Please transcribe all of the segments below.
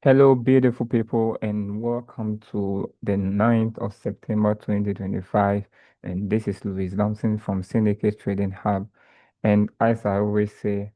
Hello, beautiful people, and welcome to the 9th of September 2025. And this is Louis Thompson from Syndicate Trading Hub. And as I always say,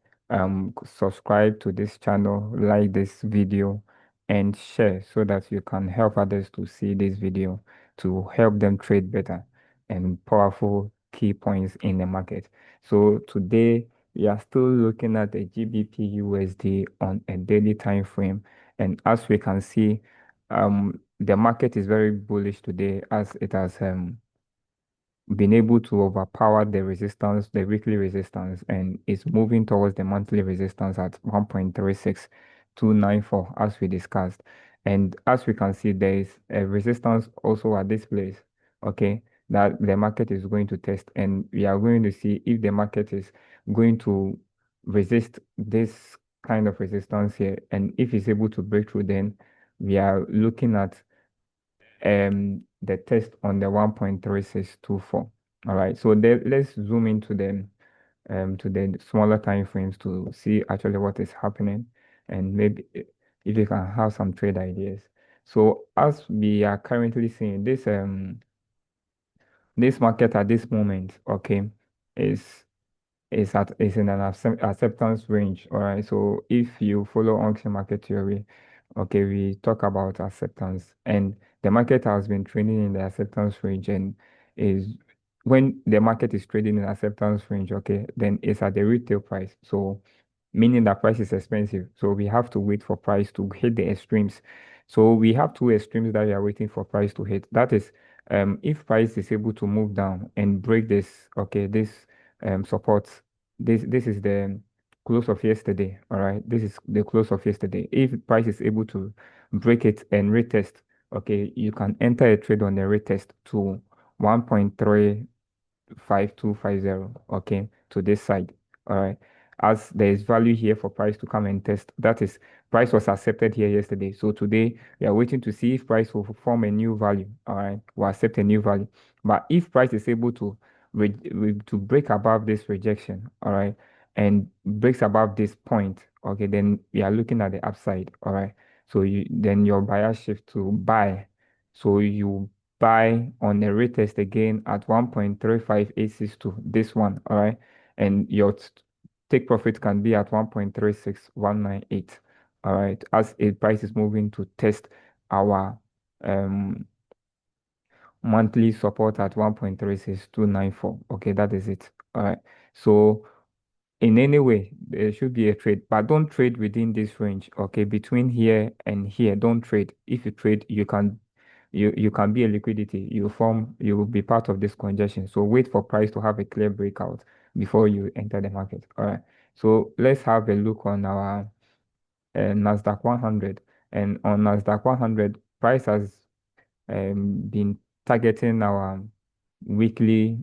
subscribe to this channel, like this video, and share so that you can help others to see this video to help them trade better and powerful key points in the market. So today we are still looking at the GBPUSD on a daily time frame. And as we can see, the market is very bullish today as it has been able to overpower the resistance, the weekly resistance, and is moving towards the monthly resistance at 1.36294, as we discussed. And as we can see, there is a resistance also at this place, okay, that the market is going to test. And we are going to see if the market is going to resist this kind of resistance here. And if it's able to break through, then we are looking at the test on the 1.3624. All right, so let's zoom into the to the smaller time frames to see actually what is happening, and maybe if you can have some trade ideas. So as we are currently seeing this market at this moment, okay, is is in an acceptance range. All right. So if you follow auction market theory, okay, we talk about acceptance, and the market has been trading in the acceptance range, and is when the market is trading in acceptance range, okay, then it's at the retail price. So meaning that price is expensive. So we have to wait for price to hit the extremes. So we have two extremes that we are waiting for price to hit. That is, if price is able to move down and break this, okay, this support. This is the close of yesterday. All right, this is the close of yesterday. If price is able to break it and retest, okay, you can enter a trade on the retest to 1.35250, okay, to this side. All right, as there is value here for price to come and test. That is, price was accepted here yesterday. So today we are waiting to see if price will form a new value. All right, will accept a new value. But if price is able to to break above this rejection, all right, and breaks above this point, okay, then we are looking at the upside. All right, so you then your bias shift to buy. So you buy on a retest again at 1.35862, this one, all right, and your take profit can be at 1.36198, all right, as a price is moving to test our um monthly support at 1.36294. Okay, that is it. All right, so in any way there should be a trade, but don't trade within this range. Okay, between here and here, don't trade. If you trade, you can be a liquidity, you will be part of this congestion. So wait for price to have a clear breakout before you enter the market. All right, so let's have a look on our NASDAQ 100. And on NASDAQ 100, price has been targeting our weekly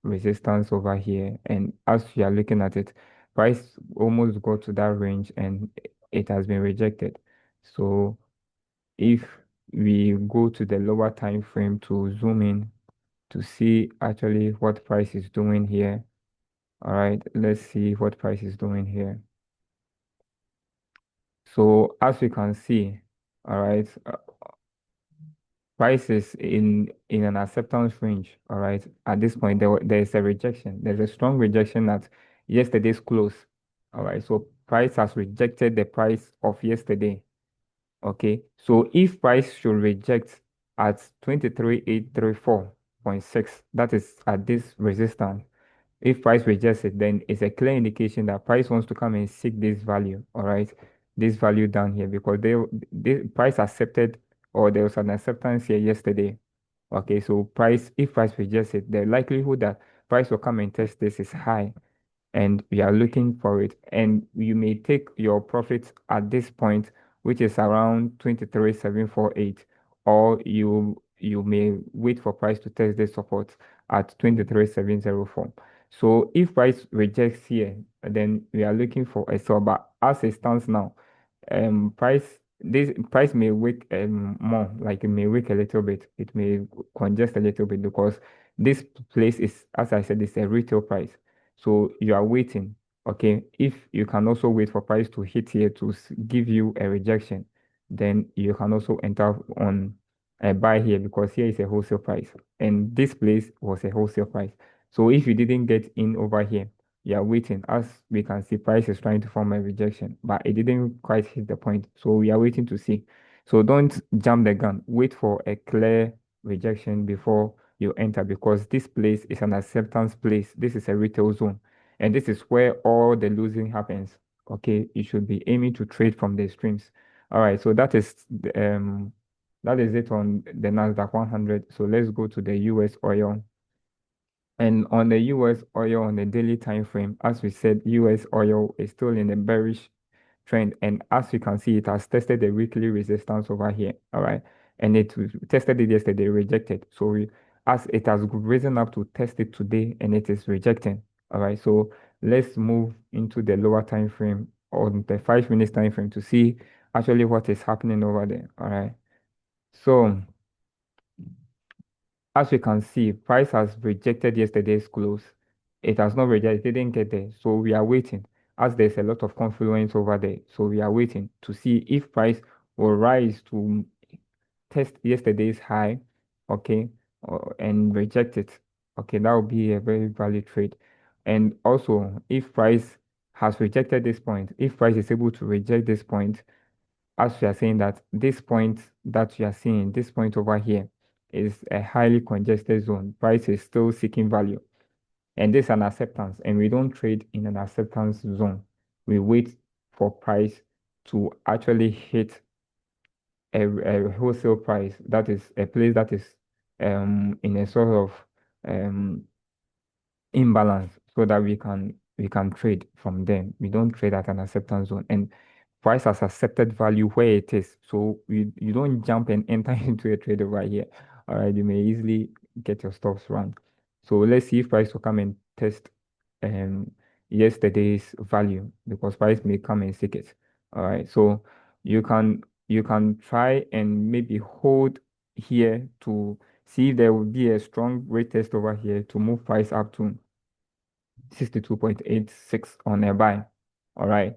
resistance over here. And as we are looking at it, price almost got to that range and it has been rejected. So if we go to the lower time frame to zoom in to see actually what price is doing here. All right, let's see what price is doing here. So as we can see, all right, prices in an acceptance range. All right, at this point there is a rejection. There's a strong rejection at yesterday's close. All right, so price has rejected the price of yesterday. Okay, so if price should reject at 23,834.6, that is at this resistance. If price rejects it, then it's a clear indication that price wants to come and seek this value, all right, this value down here, because they price accepted, or there was an acceptance here yesterday. Okay, so if price rejects it, the likelihood that price will come and test this is high, and we are looking for it. And you may take your profits at this point, which is around 23,748, or you may wait for price to test this support at 23,704. So if price rejects here, then we are looking for a sell. But as it stands now, this price may wick more, like it may wick a little bit. It may congest a little bit because this place is, as I said, it's a retail price. So you are waiting. Okay, if you can also wait for price to hit here to give you a rejection, then you can also enter on a buy here, because here is a wholesale price and this place was a wholesale price. So if you didn't get in over here, you are waiting. As we can see, price is trying to form a rejection, but it didn't quite hit the point. So we are waiting to see. So don't jump the gun. Wait for a clear rejection before you enter, because this place is an acceptance place. This is a retail zone, and this is where all the losing happens. Okay, you should be aiming to trade from the streams. All right, so that is it on the NASDAQ 100. So let's go to the US oil. And on the US oil on the daily time frame, as we said, US oil is still in a bearish trend. And as you can see, it has tested the weekly resistance over here. All right. And tested it yesterday, rejected. So as it has risen up to test it today, and it is rejecting. All right. So let's move into the lower time frame, on the 5 minutes time frame, to see actually what is happening over there. All right. So as we can see, price has rejected yesterday's close. It has not rejected, it didn't get there. So we are waiting, as there's a lot of confluence over there. So we are waiting to see if price will rise to test yesterday's high, okay, and reject it. Okay, that would be a very valid trade. And also, if price has rejected this point, if price is able to reject this point, as we are saying that this point that we are seeing, this point over here, is a highly congested zone. Price is still seeking value. And this is an acceptance. And we don't trade in an acceptance zone. We wait for price to actually hit a wholesale price. That is a place that is in a sort of um, imbalance, so that we can trade from them. We don't trade at an acceptance zone. And price has accepted value where it is. So you don't jump and enter into a trade over here. All right, you may easily get your stops wrong. So let's see if price will come and test um yesterday's value, because price may come and seek it. All right. So you can try and maybe hold here to see if there will be a strong retest over here to move price up to 62.86 on a buy. All right.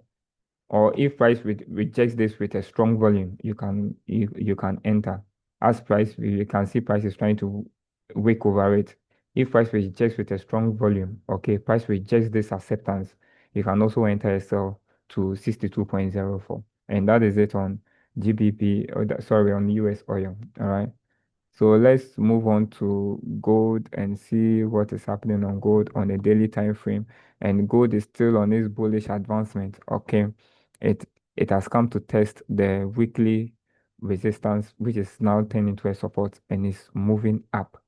Or if price rejects this with a strong volume, you can enter. As price, you can see price is trying to wick over it. If price rejects with a strong volume, okay, price rejects this acceptance, you can also enter a sell to 62.04. And that is it on GBP, sorry, on US oil. All right. So let's move on to gold and see what is happening on gold on a daily time frame. And gold is still on its bullish advancement. Okay. It it has come to test the weekly resistance, which is now turning into a support and is moving up.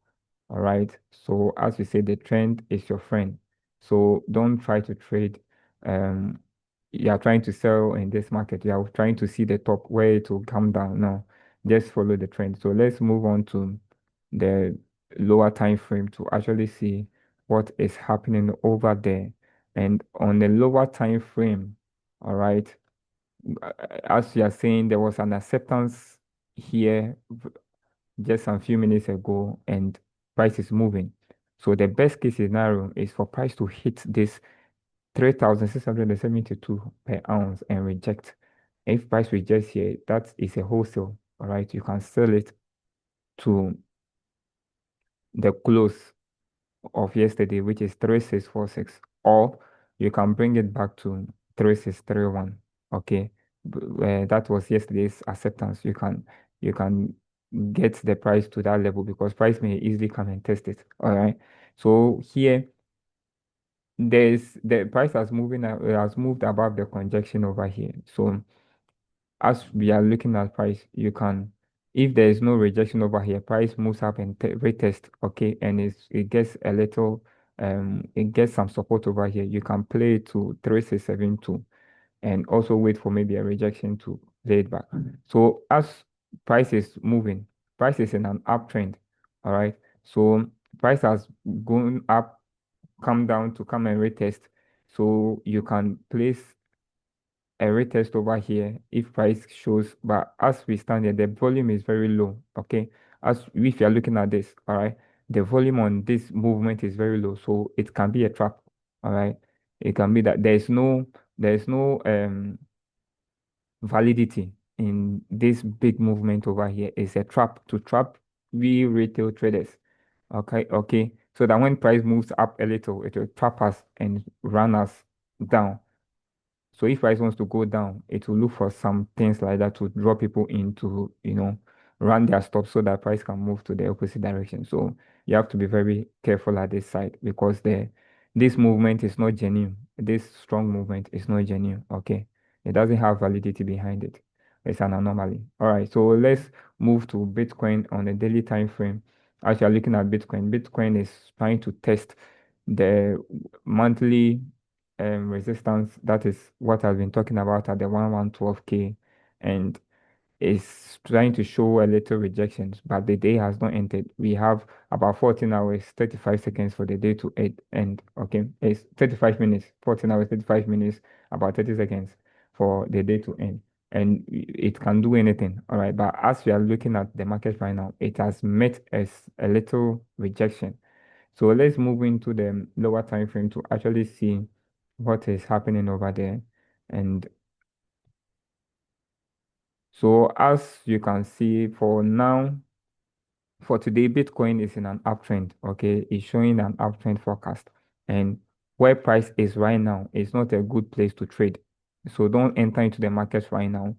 All right. So as we say, the trend is your friend. So don't try to trade. Um, you are trying to sell in this market. You are trying to see the top where it will come down. No, just follow the trend. So let's move on to the lower time frame to actually see what is happening over there. And on the lower time frame, all right, as you are saying, there was an acceptance here just a few minutes ago, and price is moving. So the best case scenario is for price to hit this 3,672 per ounce and reject. If price rejects here, that is a wholesale. All right, you can sell it to the close of yesterday, which is 3646, or you can bring it back to 3631. Okay, that was yesterday's acceptance. You can get the price to that level, because price may easily come and test it. All right, so here the price has moved above the conjunction over here. So as we are looking at price, if there is no rejection over here, price moves up and retest, okay, and it gets a little, it gets some support over here. You can play it to 3672 and also wait for maybe a rejection to play it back. So as price is moving, price is in an uptrend, all right. So price has gone up, come down to come and retest. So you can place a retest over here if price shows, but as we stand here, the volume is very low. Okay, as if you're looking at this, all right, the volume on this movement is very low, so it can be a trap. All right, it can be that there's no validity in this big movement over here is a trap to trap we retail traders. Okay. So that when price moves up a little, it will trap us and run us down. So if price wants to go down, it will look for some things like that to draw people into, run their stops so that price can move to the opposite direction. So you have to be very careful at this side because this movement is not genuine. This strong movement is not genuine. Okay. It doesn't have validity behind it. It's an anomaly. All right. So let's move to Bitcoin on the daily time frame. As you're looking at Bitcoin, Bitcoin is trying to test the monthly resistance. That is what I've been talking about at the 1112K, and is trying to show a little rejections, but the day has not ended. We have about 14 hours, 35 seconds for the day to end. Okay, it's 35 minutes, 14 hours, 35 minutes, about 30 seconds for the day to end. And it can do anything. All right, but as we are looking at the market right now, it has met as a little rejection. So let's move into the lower time frame to actually see what is happening over there. And so as you can see for now, for today, Bitcoin is in an uptrend. Okay, it's showing an uptrend forecast. And where price is right now is not a good place to trade. So don't enter into the markets right now.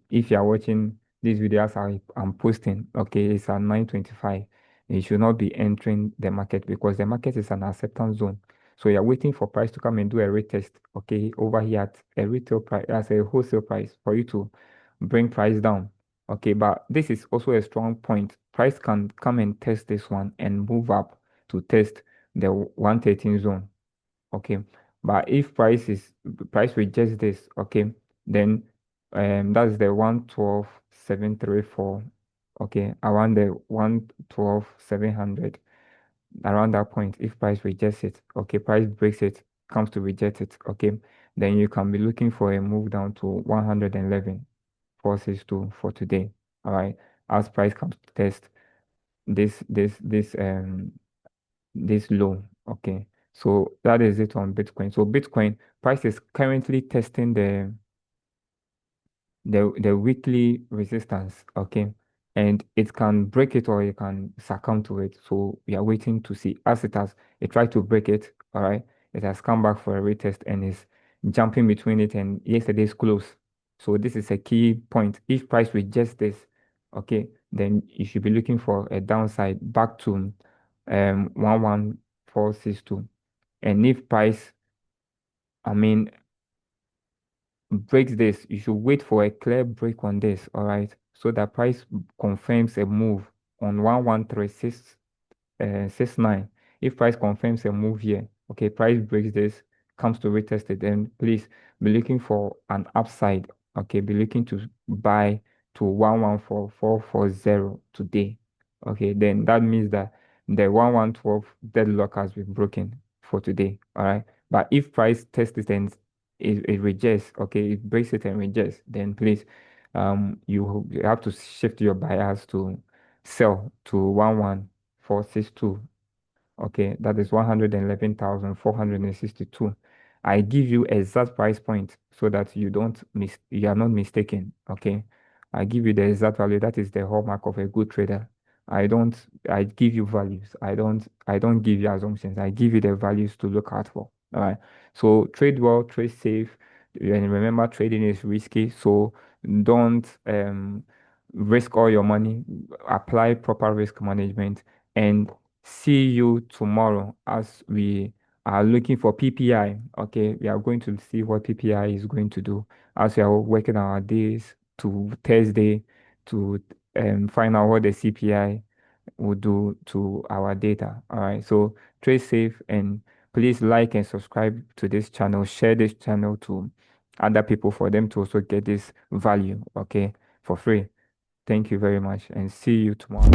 If you are watching these videos I'm posting, okay, it's at 9:25. You should not be entering the market because the market is an acceptance zone. So you're waiting for price to come and do a retest, okay, over here at a retail price, as a wholesale price for you to bring price down. Okay, but this is also a strong point. Price can come and test this one and move up to test the 113 zone. Okay, but if price rejects this, okay, then that's the 112,734. Okay, around the 112,700, around that point. If price rejects it, okay, price breaks it, comes to reject it, okay, then you can be looking for a move down to 111,462 for today. All right, as price comes to test this low. Okay, so that is it on Bitcoin. So Bitcoin price is currently testing the weekly resistance, okay, and it can break it or it can succumb to it. So we are waiting to see. As it tried to break it, all right, it has come back for a retest and is jumping between it and yesterday's close. So this is a key point. If price rejects this, okay, then you should be looking for a downside back to 11462. And if price, I mean, breaks this, you should wait for a clear break on this, all right? So that price confirms a move on 113.69. If price confirms a move here, okay, price breaks this, comes to retest it, then please be looking for an upside. Okay, be looking to buy to 114,440 today. Okay, then that means that the 1112 deadlock has been broken for today. All right. But if price tests it and it rejects, okay, it breaks it and rejects, then please you have to shift your bias to sell to 11462. Okay, that is 111,462. I give you exact price point so that you are not mistaken. Okay, I give you the exact value. That is the hallmark of a good trader. I give you values. I don't give you assumptions. I give you the values to look out for. All right. So trade well, trade safe, and remember trading is risky. So don't risk all your money. Apply proper risk management and see you tomorrow as we are looking for PPI. Okay, we are going to see what PPI is going to do as we are working our days to Thursday to find out what the CPI will do to our data. All right, so trade safe and please like and subscribe to this channel. Share this channel to other people for them to also get this value, okay, for free. Thank you very much and see you tomorrow.